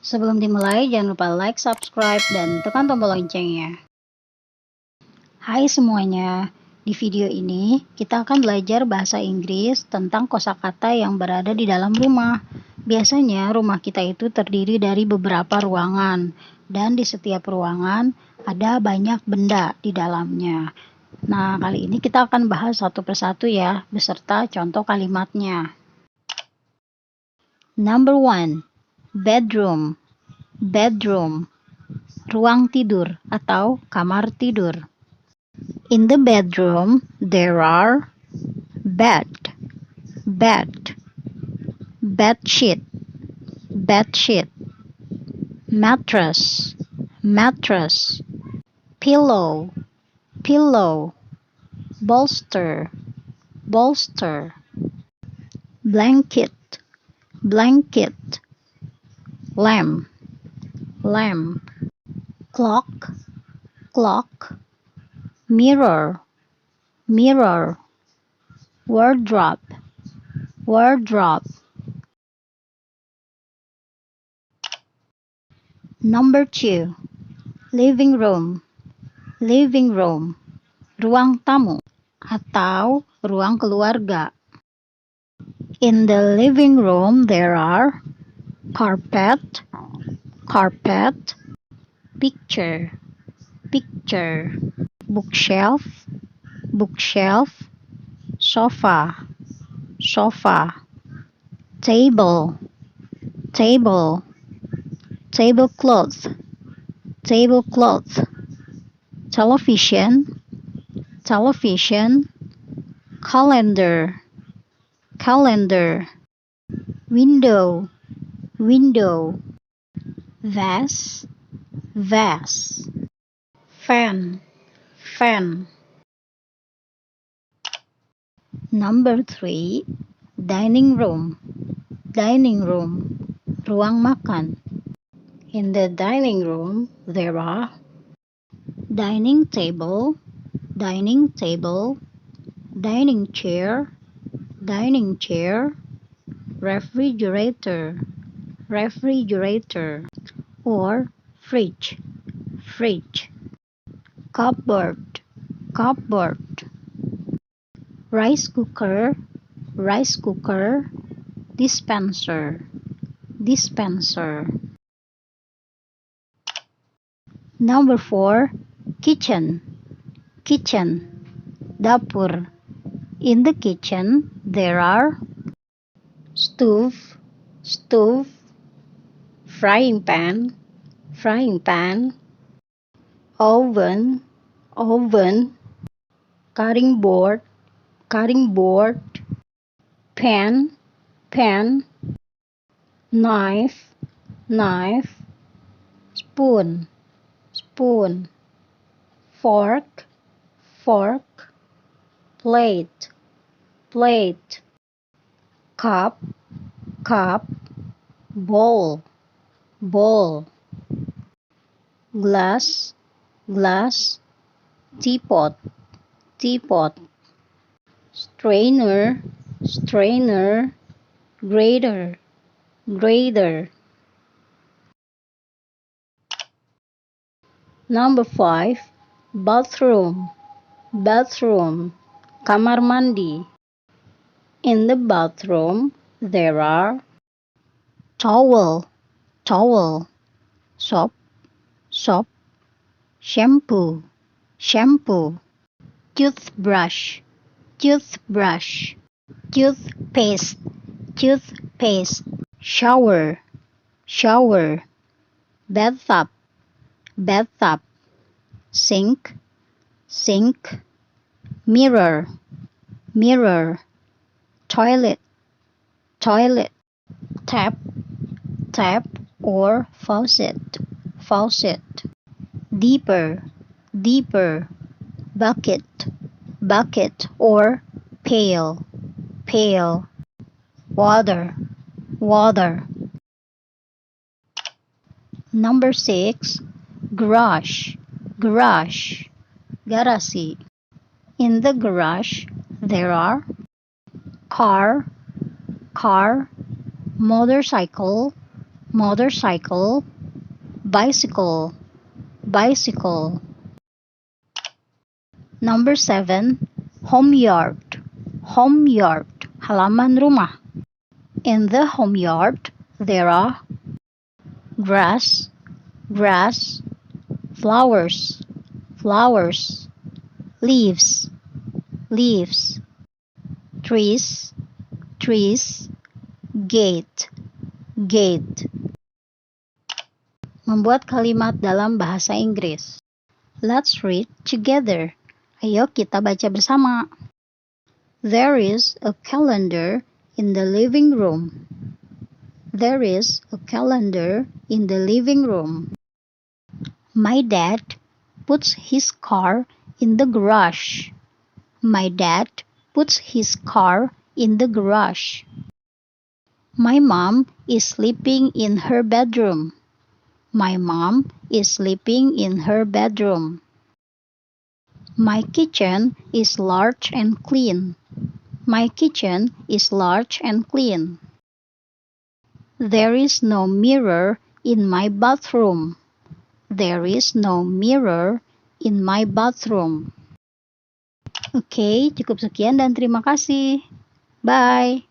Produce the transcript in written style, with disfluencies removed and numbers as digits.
Sebelum dimulai, jangan lupa like, subscribe, dan tekan tombol loncengnya. Hai semuanya, di video ini kita akan belajar bahasa Inggris tentang kosakata yang berada di dalam rumah. Biasanya rumah kita itu terdiri dari beberapa ruangan, dan di setiap ruangan ada banyak benda di dalamnya. Nah, kali ini kita akan bahas satu persatu ya, beserta contoh kalimatnya. Number 1. Bedroom. Bedroom. Ruang tidur atau kamar tidur. In the bedroom, there are bed, bed, bed sheet, mattress, mattress, pillow, pillow, bolster, bolster, blanket, blanket, lamp, lamp, clock, clock, mirror, mirror, wardrobe, wardrobe. Number 2. Living room, living room, ruang tamu atau ruang keluarga. In the living room there are carpet, carpet, picture, picture, bookshelf, bookshelf, sofa, sofa, table, table, tablecloth, tablecloth, television, television, calendar, calendar, window, window, vase, vase, fan, fan. Number 3. Dining room, dining room, ruang makan. In the dining room there are dining table, dining table, dining chair, dining chair, refrigerator, refrigerator, or fridge, fridge, cupboard, cupboard, rice cooker, rice cooker, dispenser, dispenser. Number 4. Kitchen, kitchen, dapur. In the kitchen there are stove, stove, frying pan, frying pan, oven, oven, cutting board, cutting board, pan, pan, knife, knife, spoon, spoon, fork, fork, plate, plate, cup, cup, bowl, bowl, glass, glass, teapot, teapot, strainer, strainer, grater, grater. Number 5. Bathroom, bathroom, kamar mandi. In the bathroom there are towel, towel, soap, soap, shampoo, shampoo, toothbrush, toothbrush, toothpaste, toothpaste, shower, shower, bathtub, bathtub, sink, sink, mirror, mirror, toilet, toilet, tap, tap or faucet, faucet, deeper, deeper, bucket, bucket or pail, pail, water, water. Number 6. Garage, garage, GARASI. In the garage there are car, car, motorcycle, motorcycle, bicycle, bicycle. Number 7, homeyard, homeyard, halaman rumah. In the homeyard, there are grass, grass, flowers, flowers, leaves, leaves, trees, trees, gate, gate. Membuat kalimat dalam bahasa Inggris. Let's read together. Ayo kita baca bersama. There is a calendar in the living room. There is a calendar in the living room. My dad puts his car in the garage. My dad puts his car in the garage. My mom is sleeping in her bedroom. My mom is sleeping in her bedroom. My kitchen is large and clean. My kitchen is large and clean. There is no mirror in my bathroom. There is no mirror in my bathroom. Oke, cukup sekian dan terima kasih. Bye.